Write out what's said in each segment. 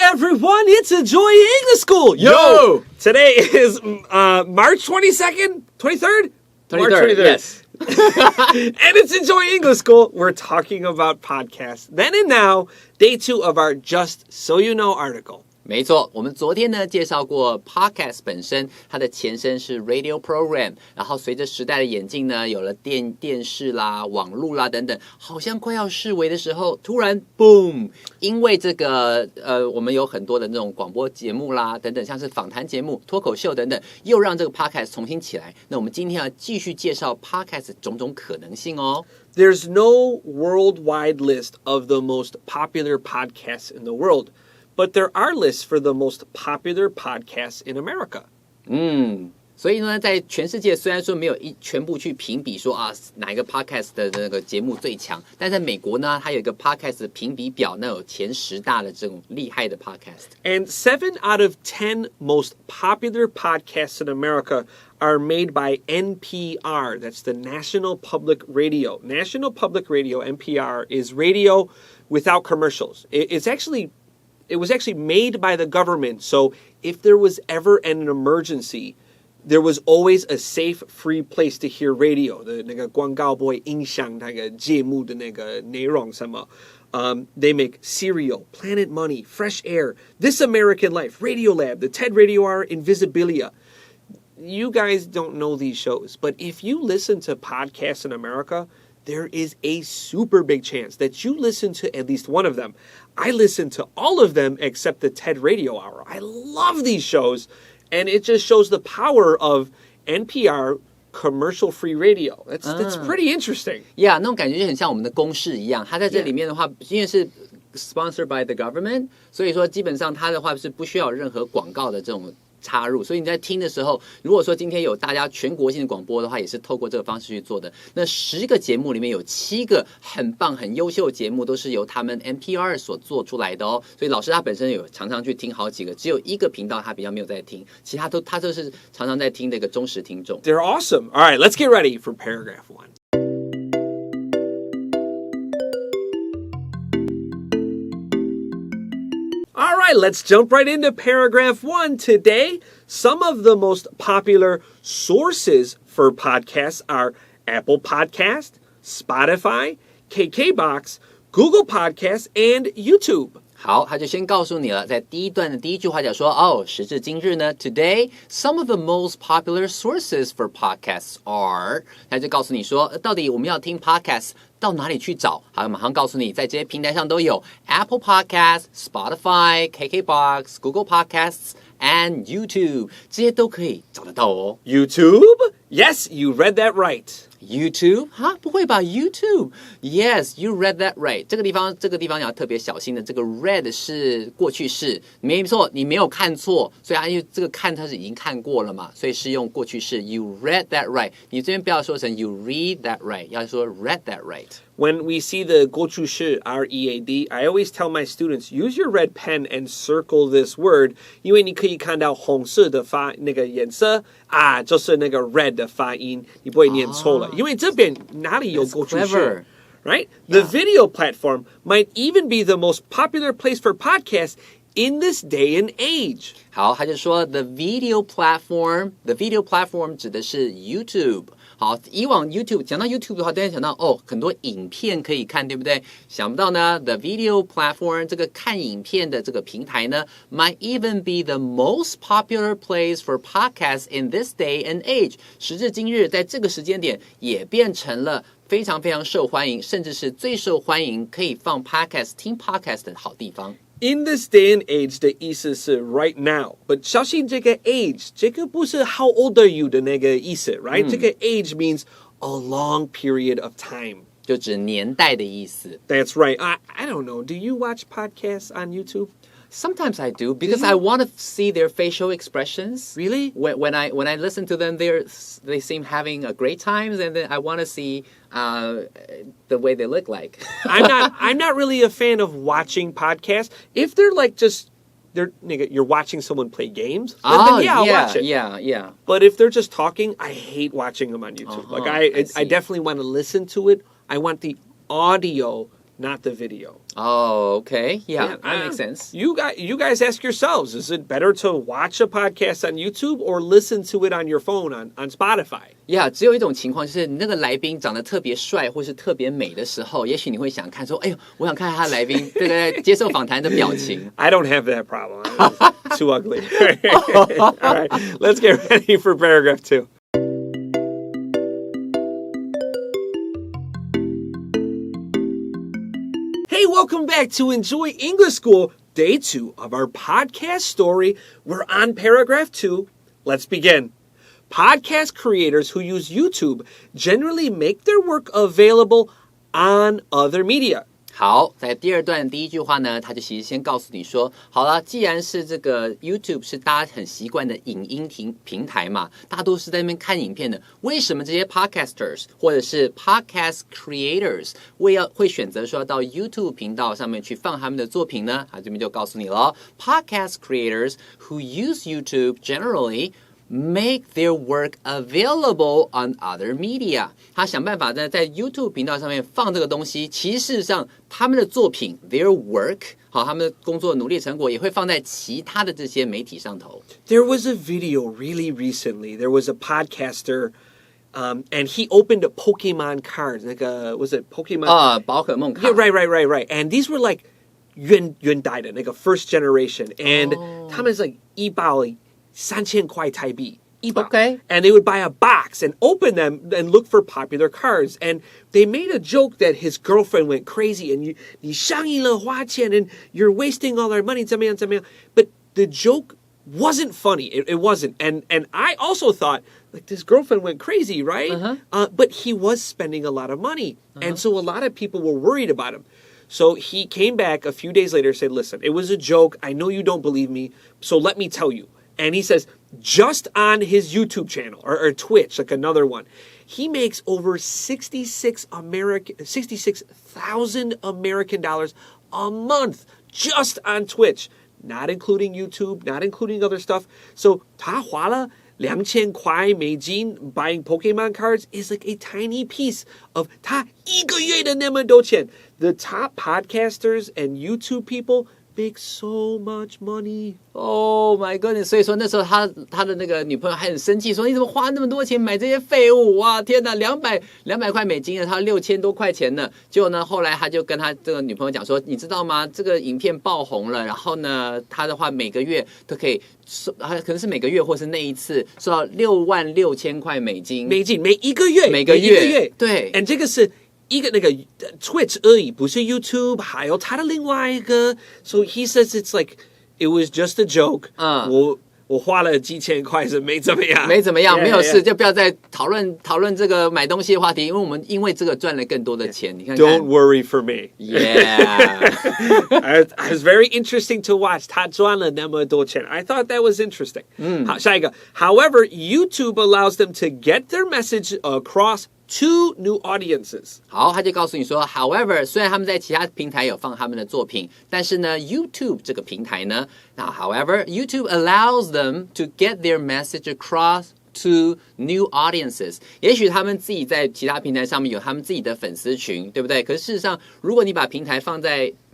everyone, it's Enjoy English School. Yo! Today is March 22nd? 23rd? 23rd, March 23rd. yes. And it's Enjoy English School. We're talking about podcasts. Then and now, day 2 of our Just So You Know article. 没错，我们昨天呢介绍过 podcast 本身，它的前身是 radio program， 然后随着时代的演进呢，有了电视啦、网络啦等等，好像快要式微的时候，突然 boom， 因为这个我们有很多的那种广播节目啦等等，像是访谈节目、脱口秀等等，又让这个 podcast 重新起来。那我们今天要继续介绍 podcast 种种可能性哦。There's no worldwide list of the most popular podcasts in the world.But there are lists for the most popular podcasts in America. 所以呢，在全世界虽然说没有全部去评比说哪一个 podcast 的那个节目最强，但在美国呢，它有一个 podcast 的评比表，那有前10大的这种厉害的 podcast. And 7 out of 10 most popular podcasts in America are made by NPR. That's the National Public Radio. National Public Radio, NPR, is radio without commercials. It was actually made by the government, so if there was ever an emergency, there was always a safe, free place to hear radio. 的那个广告不会影响那个节目的那个内容什么。They make Serial, Planet Money, Fresh Air, This American Life, Radiolab, the TED Radio Hour, Invisibilia. You guys don't know these shows, but if you listen to podcasts in America,there is a super big chance that you listen to at least one of them. I listen to all of them except the TED Radio Hour. I love these shows, and it just shows the power of NPR commercial-free radio. That's pretty interesting. Yeah, 那种感觉就很像我们的公视一样。它在这里面的话，因为是 sponsored by the government， 所以说基本上它的话是不需要任何广告的这种插入，所以你在听的时候，如果说今天有大家全国性的广播的话，也是透过这个方式去做的。那10个节目里面有7个很棒、很优秀的节目，都是由他们 NPR 所做出来的哦。所以老师他本身有常常去听好几个，只有一个频道他比较没有在听，其他他都是常常在听的一个忠实听众。They're awesome. All right, let's get ready for paragraph 1.All right, let's jump right into paragraph 1. Today, some of the most popular sources for podcasts are Apple Podcast, Spotify, KKBox, Google Podcasts, and YouTube. 好，他就先告诉你了，在第一段的第一句话讲说，时至今日呢 ，Today some of the most popular sources for podcasts are， 他就告诉你说，到底我们要听 podcast 到哪里去找？好，马上告诉你，在这些平台上都有 Apple Podcasts、Spotify、KKBox、Google Podcasts。And YouTube 这些都可以找得到哦。YouTube? Yes, you read that right. YouTube? 不会吧 YouTube? Yes, you read that right. 这个地方你要特别小心的。这个 read 是过去式，没错，你没有看错，所以因为这个看它是已经看过了嘛，所以是用过去式。You read that right. 你这边不要说成 you read that right， 要说 read that right。When we see the 过去式 R-E-A-D, I always tell my students, use your red pen and circle this word, 因为你可以看到红色的那个颜色就是那个 red 的发音，你不会念错了，因为这边哪里有过去式 Right? The video platform might even be the most popular place for podcasts in this day and age. 好，他就说 the video platform 指的是 YouTube。好，以往 YouTube 讲到 YouTube 的话，大家想到很多影片可以看，对不对？想不到呢 ，the video platform 这个看影片的这个平台呢 ，might even be the most popular place for podcasts in this day and age。时至今日，在这个时间点也变成了非常非常受欢迎，甚至是最受欢迎可以放 podcast 听 podcast 的好地方。In this day and age 的意思是 right now, but 小心这个 age 这个不是 how old are you 的那个意思 right? 这个 age means a long period of time. 就指年代的意思。 That's right. I don't know. Do you watch podcasts on YouTube? Sometimes I do because I want to see their facial expressions. Really? When I listen to them, they seem having a great time, and then I want to see the way they look like. I'm not really a fan of watching podcasts. If they're like just you're watching someone play games, then I'll watch it. Yeah. But if they're just talking, I hate watching them on YouTube. I definitely want to listen to it. I want the audio not the video. Oh, okay. Yeah, that makes sense. You guys ask yourselves, is it better to watch a podcast on YouTube or listen to it on your phone on Spotify? Yeah, 只有一种情况，就是你那个来宾长得特别帅或是特别美的时候，也许你会想看说，哎呦，我想看他来宾这个接受访谈的表情。I don't have that problem. It's too ugly. All right, let's get ready for paragraph 2. Hey, welcome back to Enjoy English School, day 2 of our podcast story. We're on paragraph 2. Let's begin. Podcast creators who use YouTube generally make their work available on other media. 好，在第二段第一句话呢，他就其实先告诉你说，好了，既然是这个 YouTube 是大家很习惯的影音平台嘛，大家都是在那边看影片的，为什么这些 podcasters 或者是 podcast creators 会选择说到 YouTube 频道上面去放他们的作品呢？这边就告诉你了 ，podcast creators who use YouTube generally make their work available on other media. 他想办法在 YouTube 频道上面放这个东西，其实事实上他们的作品 their work 好，他们的工作努力成果也会放在其他的这些媒体上头。There was a video really recently. There was a podcaster, and he opened a Pokemon cards. Was it Pokemon? 宝可梦卡。Yeah, right. And these were like 原代的那个 first generation, and 他们是 like 一包3000块台币Okay. And they would buy a box and open them and look for popular cards. And they made a joke that his girlfriend went crazy and 你上瘾了花钱 and you're wasting all our money 怎么样 But the joke wasn't funny. It wasn't. And I also thought, like, this girlfriend went crazy, right? But he was spending a lot of money. And so a lot of people were worried about him. So he came back a few days later and said, listen, it was a joke. I know you don't believe me. So let me tell you. And he says, just on his YouTube channel or Twitch, like another one, he makes over $66,000 American dollars a month just on Twitch, not including YouTube, not including other stuff. So 他花了2000块美金 buying Pokemon cards is like a tiny piece of 他一个月的那么多钱. The top podcasters and YouTube people make so much money. Oh my goodness！ 所以说那时候他的那个女朋友还很生气，说你怎么花那么多钱买这些废物？哇，天哪，200块美金呢，他6000多块钱呢。结果呢，后来他就跟他这个女朋友讲说，你知道吗？这个影片爆红了，然后呢，他的话每个月都可以收，可能是每个月或是那一次收到66000块美金，每一个月，对。And 这个是一个那个 Twitch 而已，不是 YouTube， 还有他的另外一个。So he says it's like it was just a joke. 我花了几千块是没怎么样，没有事，就不要再讨论这个买东西的话题，因为我们因为这个赚了更多的钱。你看 Don't worry for me. Yeah. It was very interesting to watch. 他赚了那么多钱 I thought that was interesting. 好，下一个。However, YouTube allows them to get their message across two new audiences. 好，他就告诉你说 ，However， 虽然他们在其他平台有放他们的作品，但是呢 ，YouTube 这个平台呢，那 However YouTube allows them to get their message across to new audiences. 也许他们自己在其他平台上面有他们自己的粉丝群，对不对？可是事实上，如果你把你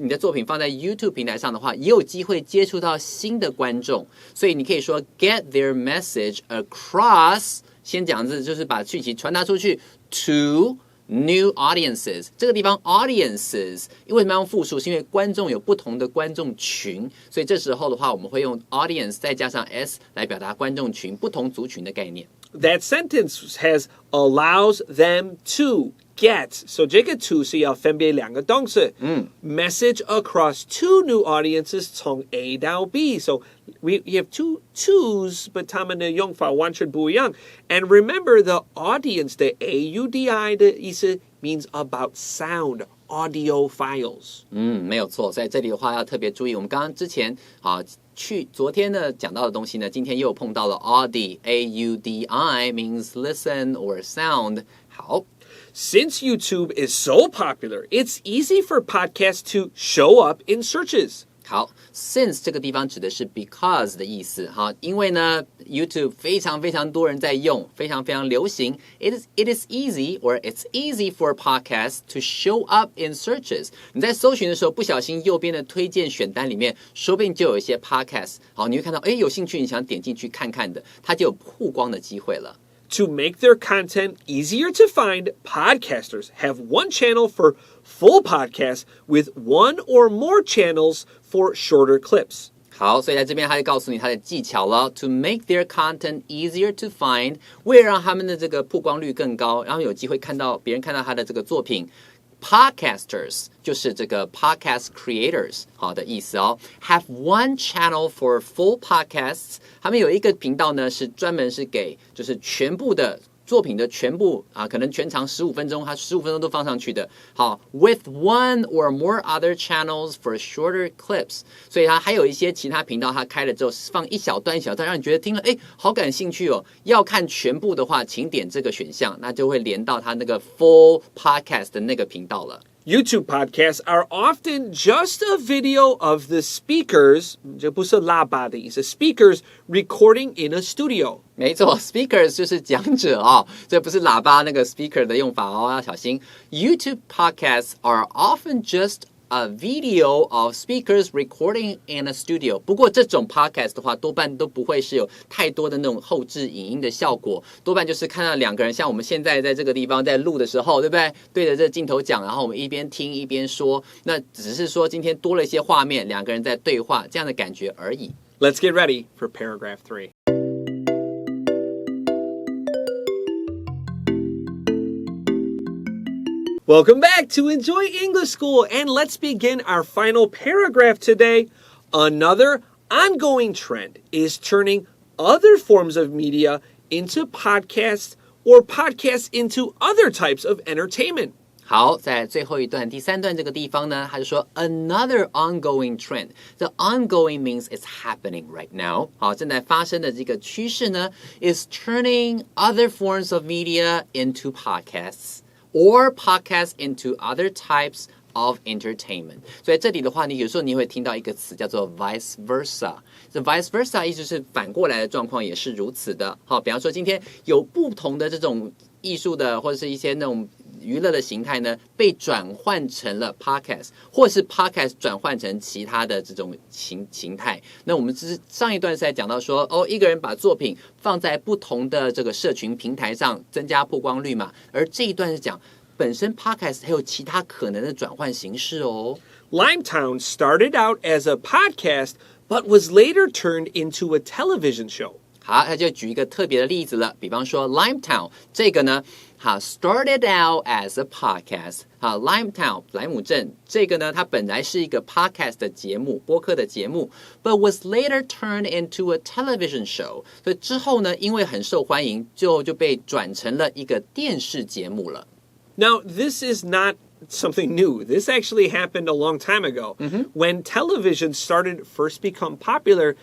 的作品放在 YouTube 平台上的话，也有机会接触到新的观众。所以你可以说 get their message across。先讲的就是把讯息传达出去 to new audiences. 这个地方 audiences 为什么要用复数？是因为观众有不同的观众群，所以这时候的话，我们会用 audience 再加上 s 来表达观众群不同族群的概念。That sentence has allows them to get. So 这个 to 是要分别两个动词。Message across two new audiences 从 A 到 B. So we have two twos, but 他们的用法完全不一样。And remember the audience, the AUDI 的意思 means about sound, audio files. 没有错。在这里的话要特别注意，我们刚刚之前昨天呢讲到的东西呢，今天又碰到了 Audi, AUDI means listen or sound. 好。Since YouTube is so popular, it's easy for podcasts to show up in searches. 好 ，since 这个地方指的是 because 的意思，哈，因为呢 YouTube 非常非常多人在用，非常非常流行。It is easy or it's easy for podcasts to show up in searches。你在搜寻的时候，不小心右边的推荐选单里面，说不定就有一些 podcast， 好，你会看到，哎，有兴趣，你想点进去看看的，它就有曝光的机会了。To make their content easier to find, podcasters have one channel for full podcasts with one or more channels for shorter clips. 好，所以在这边他就告诉你他的技巧了。To make their content easier to find， 为了让他们的这个曝光率更高，然后有机会看到别人看到他的这个作品。Podcasters 就是这个 podcast creators 好的意思哦。Have one channel for full podcasts， 他们有一个频道呢是专门是给就是全部的作品的全部啊，可能全长15分钟，它15分钟都放上去的。好 ，with one or more other channels for shorter clips， 所以它还有一些其他频道，它开了之后放一小段一小段，让你觉得听了哎好感兴趣哦。要看全部的话，请点这个选项，那就会连到它那个 full podcast 的那个频道了。YouTube podcasts are often just a video of the speakers, 这不是喇叭的意思, speakers recording in a studio. 没错 ，speakers 就是讲者哦，这不是喇叭那个 speaker 的用法哦，要小心。YouTube podcasts are often just a video of speakers recording in a studio。不过这种 podcast 的话，多半都不会是有太多的那种后置影音的效果，多半就是看到两个人，像我们现在在这个地方在录的时候，对不对？对着这镜头讲，然后我们一边听一边说，那只是说今天多了一些画面，两个人在对话这样的感觉而已。Let's get ready for paragraph 3. Welcome back to Enjoy English School, and let's begin our final paragraph today. Another ongoing trend is turning other forms of media into podcasts or podcasts into other types of entertainment. 好，在最后一段第3段这个地方呢，他就说 another ongoing trend. The ongoing means it's happening right now. 好，正在发生的这个趋势呢 is turning other forms of media into podcasts.Or podcasts into other types of entertainment. 所以这里的话，你有时候你会听到一个词叫做 vice versa. 这 vice versa 意思是反过来的状况也是如此的。好，比方说今天有不同的这种艺术的或者是一些那种娱乐的形态呢，被转换成了 podcast， 或是 podcast 转换成其他的这种形态。那我们只是上一段是在讲到说，哦，一个人把作品放在不同的这个社群平台上，增加曝光率嘛。而这一段是讲本身 podcast 还有其他可能的转换形式哦。Limetown started out as a podcast, but was later turned into a television show. 好，他就举一个特别的例子了，比方说 Limetown 这个呢，好 started out as a podcast。好 ，Limetown 莱姆镇这个呢，它本来是一个 podcast 的节目，播客的节目 ，but was later turned into a television show。所以之后呢，因为很受欢迎，就被转成了一个电视节目了。Now, this is not something new. This actually happened a long time ago. When television started first become popular,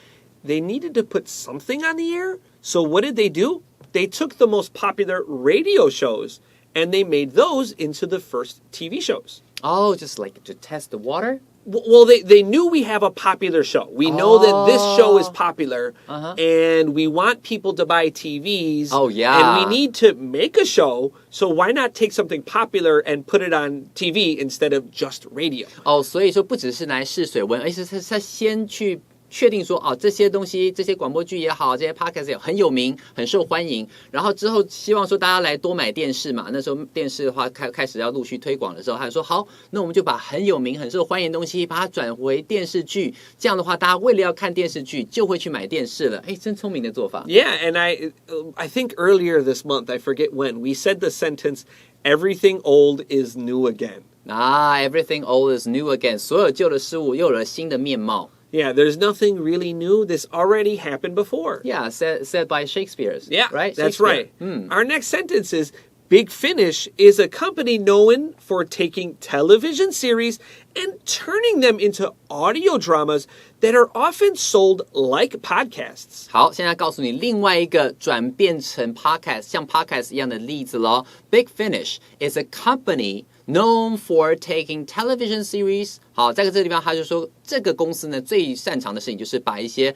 they needed to put something on the air. So what did they do? They took the most popular radio shows and they made those into the first TV shows. Oh, just like to test the water? Well, they knew we have a popular show. We know that this show is popular, and we want people to buy TVs. Oh, yeah. And we need to make a show, so why not take something popular and put it on TV instead of just radio? 哦，所以说不只是来试水温，而是他先去确定说哦，这些东西，这些广播剧也好，这些 podcast 也很有名，很受欢迎。然后之后希望说大家来多买电视嘛。那时候电视的话开始要陆续推广的时候，他就说好，那我们就把很有名、很受欢迎的东西，把它转回电视剧。这样的话，大家为了要看电视剧，就会去买电视了。哎，真聪明的做法。Yeah, and I think earlier this month, I forget when, we said the sentence, "Everything old is new again." Everything old is new again. 所有旧的事物又有了新的面貌。Yeah, there's nothing really new. This already happened before. Yeah, said by Shakespeare. Yeah, right? That's right. Our next sentence is, Big Finish is a company known for taking television series and turning them into audio dramas that are often sold like podcasts. 好，现在告诉你另外一个转变成 podcast 像 podcast 一样的例子咯。Big Finish is a company known for taking television series. 好，在这个地方他就说，这个公司呢最擅长的事情就是把一些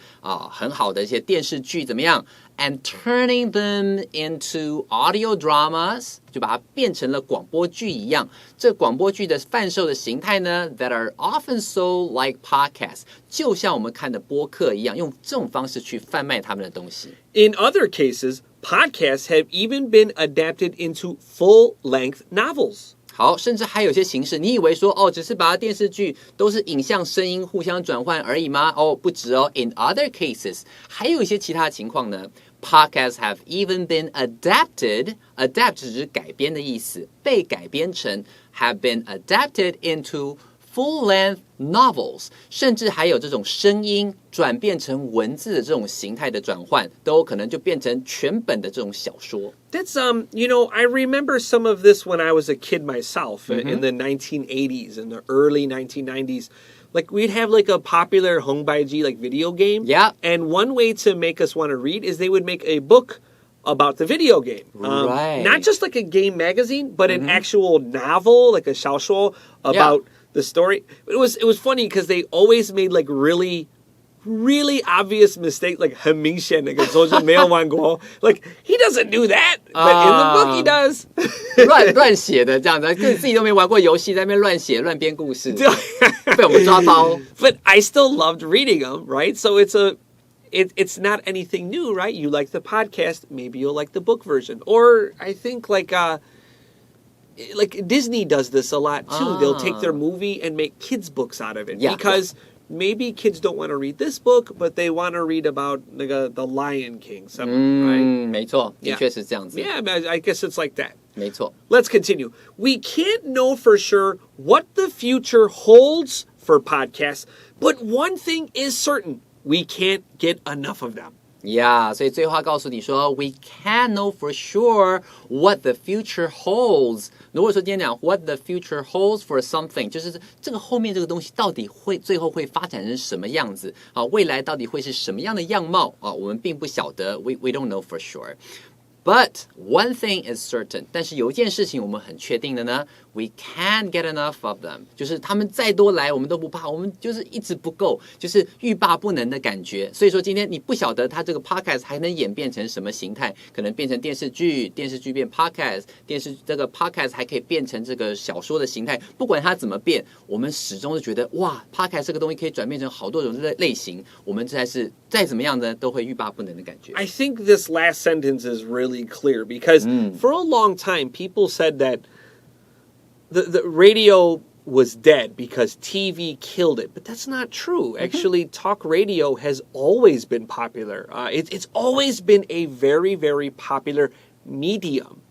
很好的一些电视剧怎么样 ，and turning them into audio dramas， 就把它变成了广播剧一样。这广播剧的贩售的形态呢 ，that are often sold like podcasts， 就像我们看的播客一样，用这种方式去贩卖他们的东西。In other cases, podcasts have even been adapted into full-length novels. 好，甚至还有些形式，你以为说只是把电视剧都是影像、声音互相转换而已吗？不止哦。In other cases， 还有一些其他的情况呢。Podcasts have even been adapted. Adapt 只是改编的意思，被改编成 have been adapted into full-length novels， 甚至还有这种声音转变成文字的这种形态的转换，都有可能就变成全本的这种小说。That's I remember some of this when I was a kid myself in the 1980s and the early 1990s. Like we'd have like a popular Hongbaiji like video game. Yeah. And one way to make us want to read is they would make a book about the video game. Right. Not just like a game magazine, but an actual novel, like a 小说 about the story. It was funny because they always made like really obvious mistake, like 很明显那个周没有玩过 like he doesn't do that, but in the book he does. 乱写的这样子，自己都没玩过游戏，在那边乱写乱编故事，被我们抓包。But I still loved reading them, right? So it's not anything new, right? You like the podcast, maybe you'll like the book version. Or I think like Disney does this a lot too. They'll take their movie and make kids books out of it because maybe kids don't want to read this book, but they want to read about the Lion King, right? 没错，的确是这样子。Yeah, I guess it's like that. 没错。Let's continue. We can't know for sure what the future holds for podcasts, but one thing is certain. We can't get enough of them. Yeah, 所以最后他告诉你说 we can't know for sure what the future holds. 如果说今天讲 what the future holds for something， 就是这个后面这个东西到底最后会发展成什么样子啊？未来到底会是什么样的样貌啊？我们并不晓得 we don't know for sure.But one thing is certain， 但是有一件事情我们很确定的呢 ，we can't get enough of them， 就是他们再多来我们都不怕，我们就是一直不够，就是欲罢不能的感觉。所以说今天你不晓得它这个 podcast 还能演变成什么形态，可能变成电视剧，电视剧变 podcast， 这个 podcast 还可以变成这个小说的形态。不管它怎么变，我们始终是觉得哇 ，podcast 这个东西可以转变成好多种类型，我们这才是再怎么样呢，都会欲罢不能的感觉。I think this last sentence is really clear because for a long time people said that the radio was dead because TV killed it, but that's not true. Actually, talk radio has always been popular. It's always been a very, very popular medium.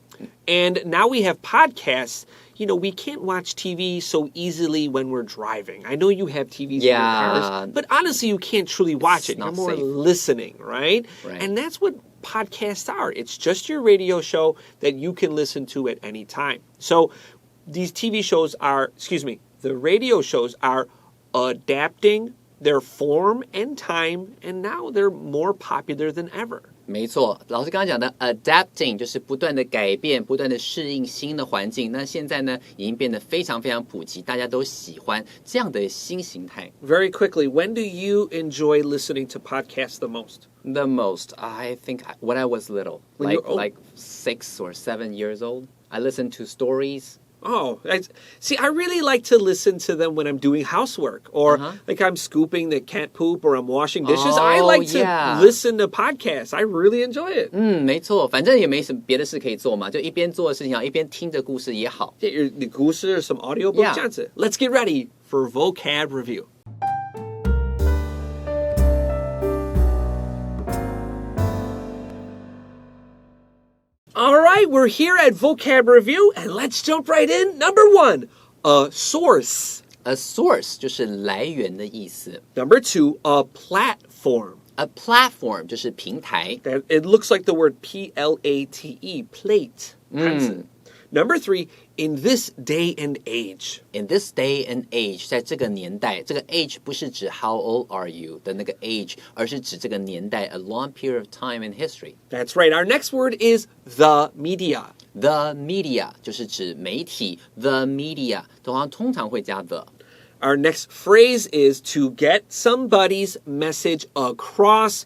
And now we have podcasts. We can't watch TV so easily when we're driving. I know you have TVs in your cars, but honestly, you can't truly watch it. You're more listening, right? And that's what podcasts are. It's just your radio show that you can listen to at any time. So these the radio shows are adapting their form and time, and now they're more popular than ever. 没错，老师刚刚讲的 adapting 就是不断的改变，不断的适应新的环境。那现在呢，已经变得非常非常普及，大家都喜欢这样的新形态。Very quickly, when do you enjoy listening to podcasts the most? The most, I think, when I was little, like 6 or 7 years old, I listened to stories. Oh, I really like to listen to them when I'm doing housework or like I'm scooping the cat poop or I'm washing dishes. I like to listen to podcasts. I really enjoy it. 没错，反正也没什么别的事可以做嘛，就一边做事情好，一边听着故事也好。the 故事 some audiobook 这样子。Let's get ready for vocab review. All right, we're here at Vocab Review, and let's jump right in. Number 1, a source. A source 就是来源的意思。Number 2, a platform. A platform 就是平台。It looks like the word P-L-A-T-E, plate. Number 3, in this day and age. In this day and age, 在这个年代，这个 age 不是指 how old are you 的那个 age， 而是指这个年代 a long period of time in history. That's right. Our next word is the media. The media 就是指媒体 ，the media 通常会加 the。Our next phrase is to get somebody's message across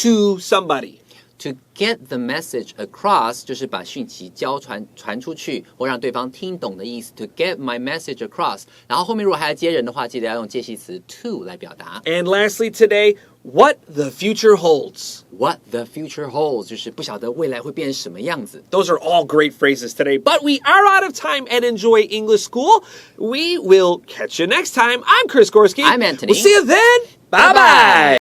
to somebody.To get the message across 就是把讯息传出去或让对方听懂的意思 To get my message across 然后后面如果还要接人的话记得要用介系词 to 来表达 And lastly today, what the future holds. What the future holds 就是不晓得未来会变成什么样子 Those are all great phrases today, but we are out of time at Enjoy English School. We will catch you next time. I'm Chris Gorski. I'm Antony. We'll see you then. Bye-bye.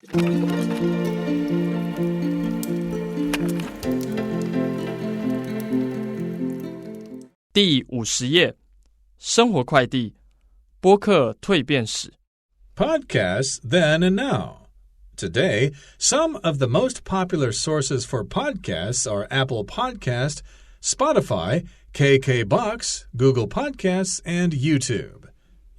第50页，生活快递，播客蜕变史。Podcasts then and now. Today, some of the most popular sources for podcasts are Apple Podcast, Spotify, KKBox, Google Podcasts, and YouTube.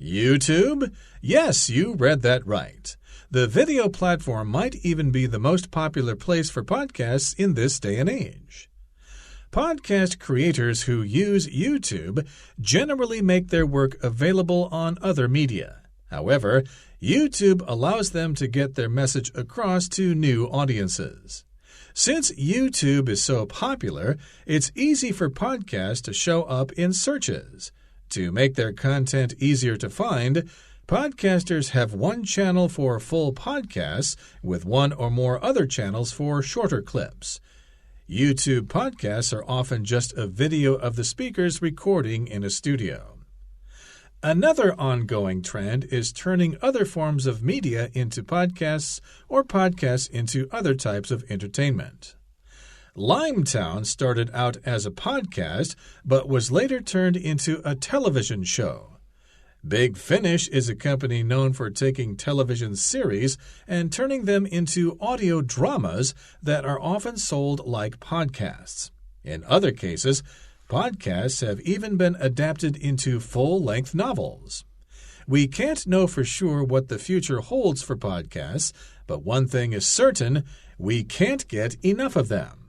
YouTube? Yes, you read that right. The video platform might even be the most popular place for podcasts in this day and age.Podcast creators who use YouTube generally make their work available on other media. However, YouTube allows them to get their message across to new audiences. Since YouTube is so popular, it's easy for podcasts to show up in searches. To make their content easier to find, podcasters have one channel for full podcasts with one or more other channels for shorter clips.YouTube podcasts are often just a video of the speakers recording in a studio. Another ongoing trend is turning other forms of media into podcasts or podcasts into other types of entertainment. Limetown started out as a podcast but was later turned into a television show.Big Finish is a company known for taking television series and turning them into audio dramas that are often sold like podcasts. In other cases, podcasts have even been adapted into full-length novels. We can't know for sure what the future holds for podcasts, but one thing is certain, we can't get enough of them.